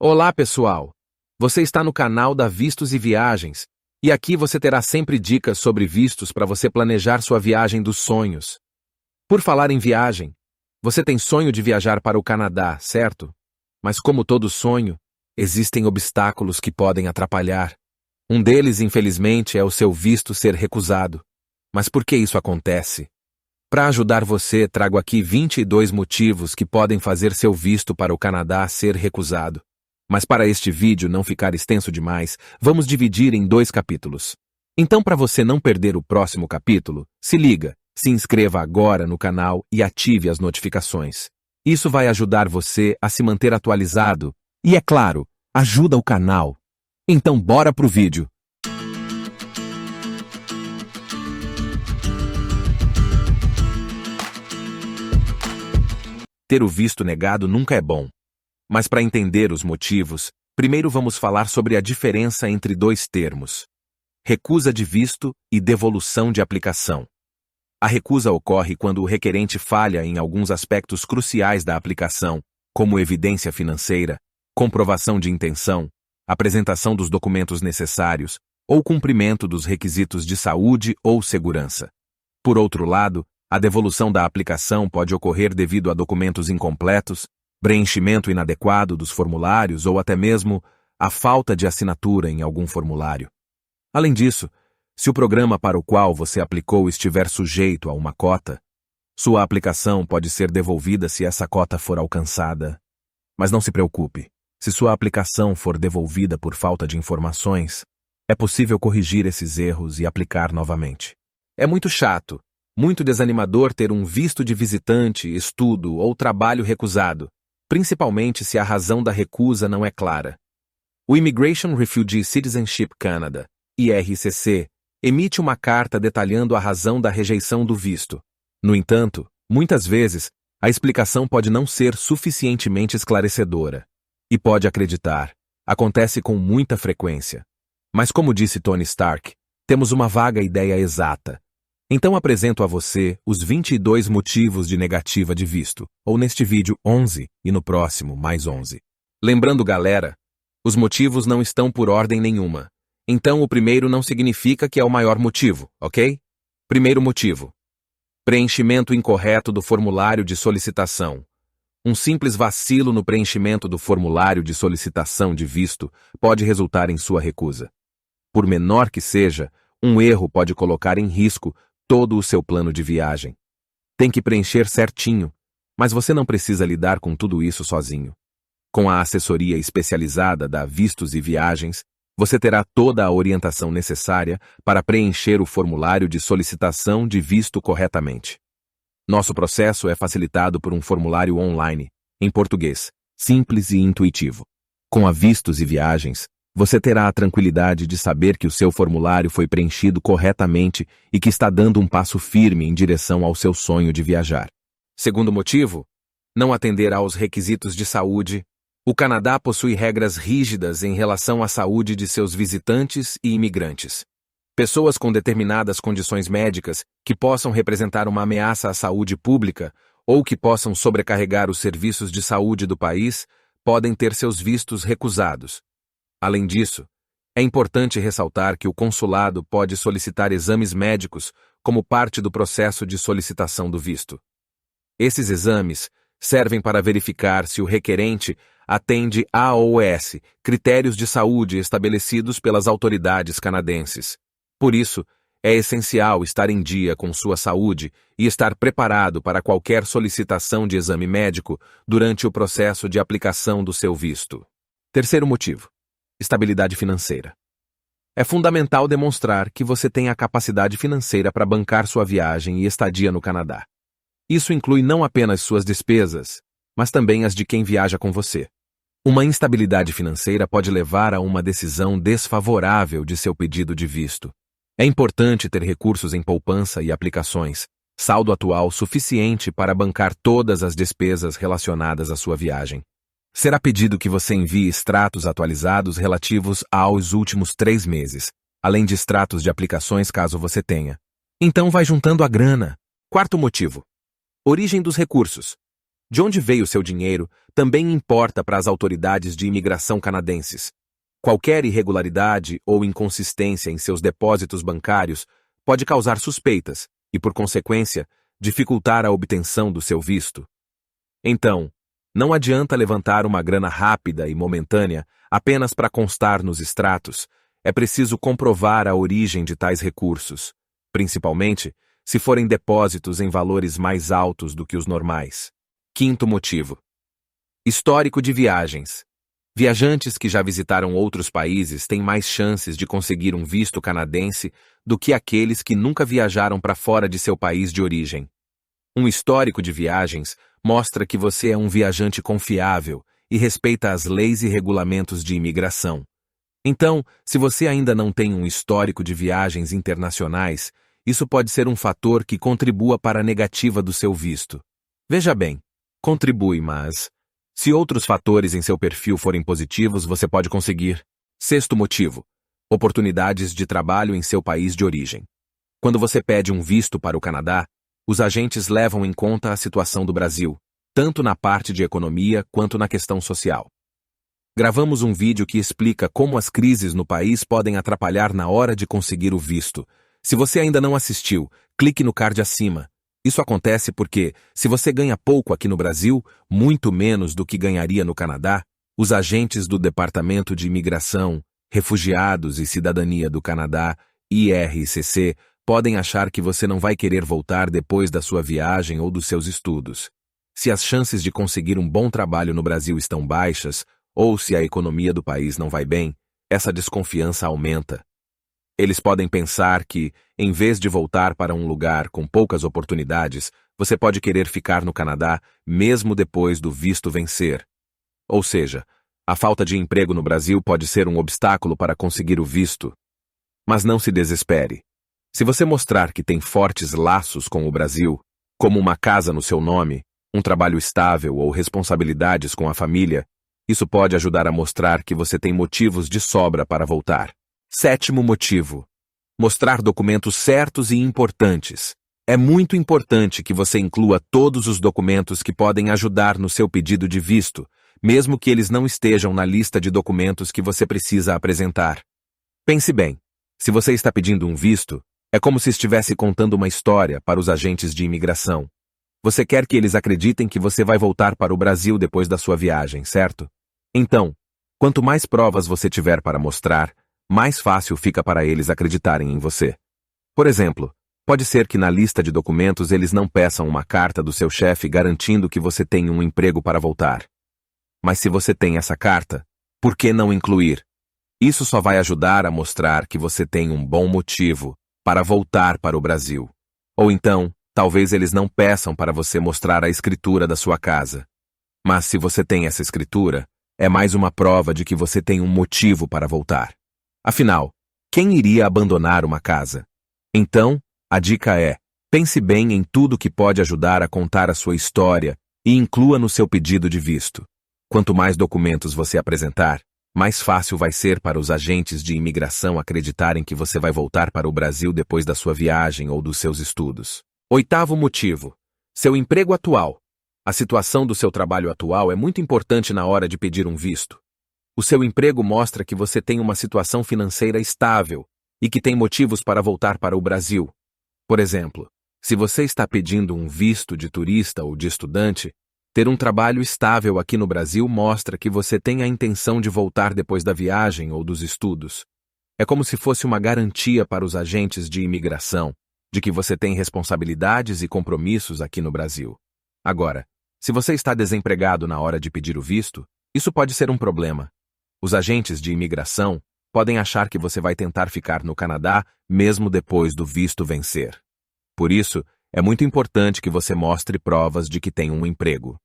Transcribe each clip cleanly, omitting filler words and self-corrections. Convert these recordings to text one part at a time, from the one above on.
Olá, pessoal! Você está no canal da Vistos e Viagens, e aqui você terá sempre dicas sobre vistos para você planejar sua viagem dos sonhos. Por falar em viagem, você tem sonho de viajar para o Canadá, certo? Mas como todo sonho, existem obstáculos que podem atrapalhar. Um deles, infelizmente, é o seu visto ser recusado. Mas por que isso acontece? Para ajudar você, trago aqui 22 motivos que podem fazer seu visto para o Canadá ser recusado. Mas para este vídeo não ficar extenso demais, vamos dividir em 2 capítulos. Então, para você não perder o próximo capítulo, se liga, se inscreva agora no canal e ative as notificações. Isso vai ajudar você a se manter atualizado e, é claro, ajuda o canal. Então, bora pro vídeo. Ter o visto negado nunca é bom. Mas para entender os motivos, primeiro vamos falar sobre a diferença entre 2 termos: recusa de visto e devolução de aplicação. A recusa ocorre quando o requerente falha em alguns aspectos cruciais da aplicação, como evidência financeira, comprovação de intenção, apresentação dos documentos necessários ou cumprimento dos requisitos de saúde ou segurança. Por outro lado, a devolução da aplicação pode ocorrer devido a documentos incompletos, preenchimento inadequado dos formulários ou até mesmo a falta de assinatura em algum formulário. Além disso, se o programa para o qual você aplicou estiver sujeito a uma cota, sua aplicação pode ser devolvida se essa cota for alcançada. Mas não se preocupe, se sua aplicação for devolvida por falta de informações, é possível corrigir esses erros e aplicar novamente. É muito chato, muito desanimador ter um visto de visitante, estudo ou trabalho recusado, principalmente se a razão da recusa não é clara. O Immigration Refugee Citizenship Canada, IRCC, emite uma carta detalhando a razão da rejeição do visto. No entanto, muitas vezes, a explicação pode não ser suficientemente esclarecedora. E pode acreditar, acontece com muita frequência. Mas como disse Tony Stark, temos uma vaga ideia exata. Então apresento a você os 22 motivos de negativa de visto, ou neste vídeo 11 e no próximo mais 11. Lembrando, galera, os motivos não estão por ordem nenhuma. Então o primeiro não significa que é o maior motivo, ok? Primeiro motivo: preenchimento incorreto do formulário de solicitação. Um simples vacilo no preenchimento do formulário de solicitação de visto pode resultar em sua recusa. Por menor que seja, um erro pode colocar em risco todo o seu plano de viagem. Tem que preencher certinho, mas você não precisa lidar com tudo isso sozinho. Com a assessoria especializada da Vistos e Viagens, você terá toda a orientação necessária para preencher o formulário de solicitação de visto corretamente. Nosso processo é facilitado por um formulário online, em português, simples e intuitivo. Com a Vistos e Viagens, você terá a tranquilidade de saber que o seu formulário foi preenchido corretamente e que está dando um passo firme em direção ao seu sonho de viajar. Segundo motivo, não atender aos requisitos de saúde. O Canadá possui regras rígidas em relação à saúde de seus visitantes e imigrantes. Pessoas com determinadas condições médicas que possam representar uma ameaça à saúde pública ou que possam sobrecarregar os serviços de saúde do país podem ter seus vistos recusados. Além disso, é importante ressaltar que o consulado pode solicitar exames médicos como parte do processo de solicitação do visto. Esses exames servem para verificar se o requerente atende AOS, critérios de saúde estabelecidos pelas autoridades canadenses. Por isso, é essencial estar em dia com sua saúde e estar preparado para qualquer solicitação de exame médico durante o processo de aplicação do seu visto. Terceiro motivo: estabilidade financeira. É fundamental demonstrar que você tem a capacidade financeira para bancar sua viagem e estadia no Canadá. Isso inclui não apenas suas despesas, mas também as de quem viaja com você. Uma instabilidade financeira pode levar a uma decisão desfavorável de seu pedido de visto. É importante ter recursos em poupança e aplicações, saldo atual suficiente para bancar todas as despesas relacionadas à sua viagem. Será pedido que você envie extratos atualizados relativos aos últimos 3 meses, além de extratos de aplicações caso você tenha. Então vai juntando a grana. Quarto motivo: origem dos recursos. De onde veio seu dinheiro também importa para as autoridades de imigração canadenses. Qualquer irregularidade ou inconsistência em seus depósitos bancários pode causar suspeitas e, por consequência, dificultar a obtenção do seu visto. Então, não adianta levantar uma grana rápida e momentânea apenas para constar nos extratos. É preciso comprovar a origem de tais recursos, principalmente se forem depósitos em valores mais altos do que os normais. Quinto motivo: histórico de viagens. Viajantes que já visitaram outros países têm mais chances de conseguir um visto canadense do que aqueles que nunca viajaram para fora de seu país de origem. Um histórico de viagens mostra que você é um viajante confiável e respeita as leis e regulamentos de imigração. Então, se você ainda não tem um histórico de viagens internacionais, isso pode ser um fator que contribua para a negativa do seu visto. Veja bem, contribui, mas se outros fatores em seu perfil forem positivos, você pode conseguir. Sexto motivo: oportunidades de trabalho em seu país de origem. Quando você pede um visto para o Canadá, os agentes levam em conta a situação do Brasil, tanto na parte de economia quanto na questão social. Gravamos um vídeo que explica como as crises no país podem atrapalhar na hora de conseguir o visto. Se você ainda não assistiu, clique no card acima. Isso acontece porque, se você ganha pouco aqui no Brasil, muito menos do que ganharia no Canadá, os agentes do Departamento de Imigração, Refugiados e Cidadania do Canadá, IRCC, podem achar que você não vai querer voltar depois da sua viagem ou dos seus estudos. Se as chances de conseguir um bom trabalho no Brasil estão baixas, ou se a economia do país não vai bem, essa desconfiança aumenta. Eles podem pensar que, em vez de voltar para um lugar com poucas oportunidades, você pode querer ficar no Canadá mesmo depois do visto vencer. Ou seja, a falta de emprego no Brasil pode ser um obstáculo para conseguir o visto. Mas não se desespere. Se você mostrar que tem fortes laços com o Brasil, como uma casa no seu nome, um trabalho estável ou responsabilidades com a família, isso pode ajudar a mostrar que você tem motivos de sobra para voltar. Sétimo motivo: mostrar documentos certos e importantes. É muito importante que você inclua todos os documentos que podem ajudar no seu pedido de visto, mesmo que eles não estejam na lista de documentos que você precisa apresentar. Pense bem, se você está pedindo um visto, é como se estivesse contando uma história para os agentes de imigração. Você quer que eles acreditem que você vai voltar para o Brasil depois da sua viagem, certo? Então, quanto mais provas você tiver para mostrar, mais fácil fica para eles acreditarem em você. Por exemplo, pode ser que na lista de documentos eles não peçam uma carta do seu chefe garantindo que você tem um emprego para voltar. Mas se você tem essa carta, por que não incluir? Isso só vai ajudar a mostrar que você tem um bom motivo para voltar para o Brasil. Ou então, talvez eles não peçam para você mostrar a escritura da sua casa. Mas se você tem essa escritura, é mais uma prova de que você tem um motivo para voltar. Afinal, quem iria abandonar uma casa? Então, a dica é: pense bem em tudo que pode ajudar a contar a sua história e inclua no seu pedido de visto. Quanto mais documentos você apresentar, mais fácil vai ser para os agentes de imigração acreditarem que você vai voltar para o Brasil depois da sua viagem ou dos seus estudos. Oitavo motivo: seu emprego atual. A situação do seu trabalho atual é muito importante na hora de pedir um visto. O seu emprego mostra que você tem uma situação financeira estável e que tem motivos para voltar para o Brasil. Por exemplo, se você está pedindo um visto de turista ou de estudante, ter um trabalho estável aqui no Brasil mostra que você tem a intenção de voltar depois da viagem ou dos estudos. É como se fosse uma garantia para os agentes de imigração de que você tem responsabilidades e compromissos aqui no Brasil. Agora, se você está desempregado na hora de pedir o visto, isso pode ser um problema. Os agentes de imigração podem achar que você vai tentar ficar no Canadá mesmo depois do visto vencer. Por isso, é muito importante que você mostre provas de que tem um emprego.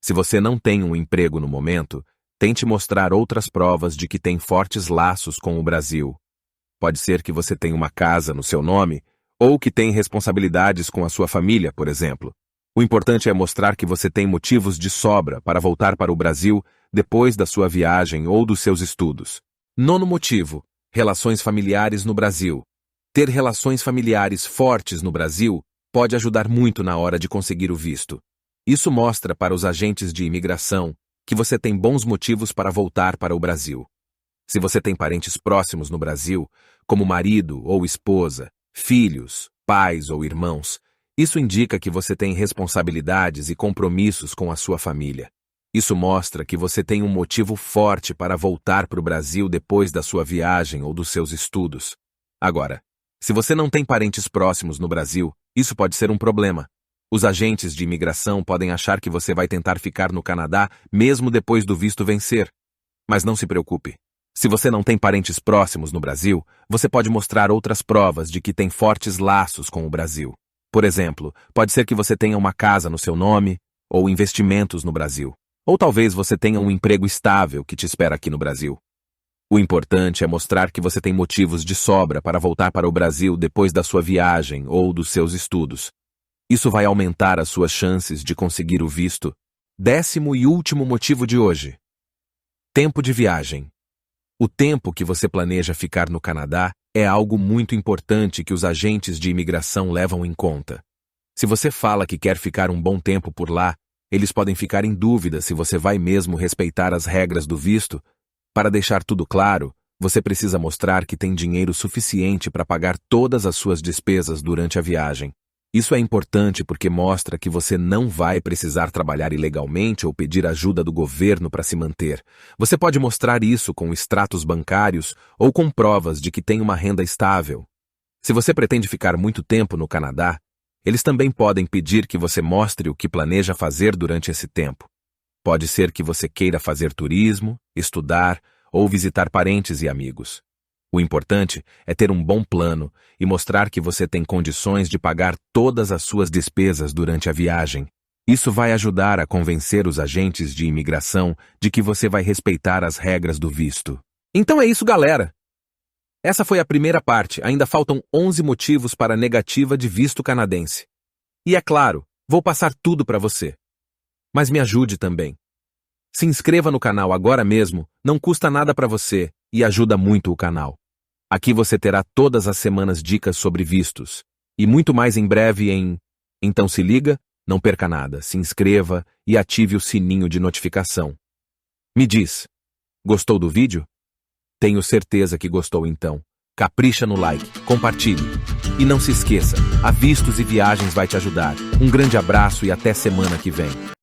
Se você não tem um emprego no momento, tente mostrar outras provas de que tem fortes laços com o Brasil. Pode ser que você tenha uma casa no seu nome, ou que tem responsabilidades com a sua família, por exemplo. O importante é mostrar que você tem motivos de sobra para voltar para o Brasil depois da sua viagem ou dos seus estudos. Nono motivo: relações familiares no Brasil. Ter relações familiares fortes no Brasil pode ajudar muito na hora de conseguir o visto. Isso mostra para os agentes de imigração que você tem bons motivos para voltar para o Brasil. Se você tem parentes próximos no Brasil, como marido ou esposa, filhos, pais ou irmãos, isso indica que você tem responsabilidades e compromissos com a sua família. Isso mostra que você tem um motivo forte para voltar para o Brasil depois da sua viagem ou dos seus estudos. Agora, se você não tem parentes próximos no Brasil, isso pode ser um problema. Os agentes de imigração podem achar que você vai tentar ficar no Canadá mesmo depois do visto vencer. Mas não se preocupe. Se você não tem parentes próximos no Brasil, você pode mostrar outras provas de que tem fortes laços com o Brasil. Por exemplo, pode ser que você tenha uma casa no seu nome, ou investimentos no Brasil. Ou talvez você tenha um emprego estável que te espera aqui no Brasil. O importante é mostrar que você tem motivos de sobra para voltar para o Brasil depois da sua viagem ou dos seus estudos. Isso vai aumentar as suas chances de conseguir o visto. 10º e último motivo de hoje. Tempo de viagem. O tempo que você planeja ficar no Canadá é algo muito importante que os agentes de imigração levam em conta. Se você fala que quer ficar um bom tempo por lá, eles podem ficar em dúvida se você vai mesmo respeitar as regras do visto. Para deixar tudo claro, você precisa mostrar que tem dinheiro suficiente para pagar todas as suas despesas durante a viagem. Isso é importante porque mostra que você não vai precisar trabalhar ilegalmente ou pedir ajuda do governo para se manter. Você pode mostrar isso com extratos bancários ou com provas de que tem uma renda estável. Se você pretende ficar muito tempo no Canadá, eles também podem pedir que você mostre o que planeja fazer durante esse tempo. Pode ser que você queira fazer turismo, estudar ou visitar parentes e amigos. O importante é ter um bom plano e mostrar que você tem condições de pagar todas as suas despesas durante a viagem. Isso vai ajudar a convencer os agentes de imigração de que você vai respeitar as regras do visto. Então é isso, galera! Essa foi a primeira parte, ainda faltam 11 motivos para a negativa de visto canadense. E é claro, vou passar tudo para você. Mas me ajude também. Se inscreva no canal agora mesmo, não custa nada para você e ajuda muito o canal. Aqui você terá todas as semanas dicas sobre vistos. E muito mais em breve em... Então se liga, não perca nada, se inscreva e ative o sininho de notificação. Me diz, gostou do vídeo? Tenho certeza que gostou então. Capricha no like, compartilhe. E não se esqueça, a Vistos e Viagens vai te ajudar. Um grande abraço e até semana que vem.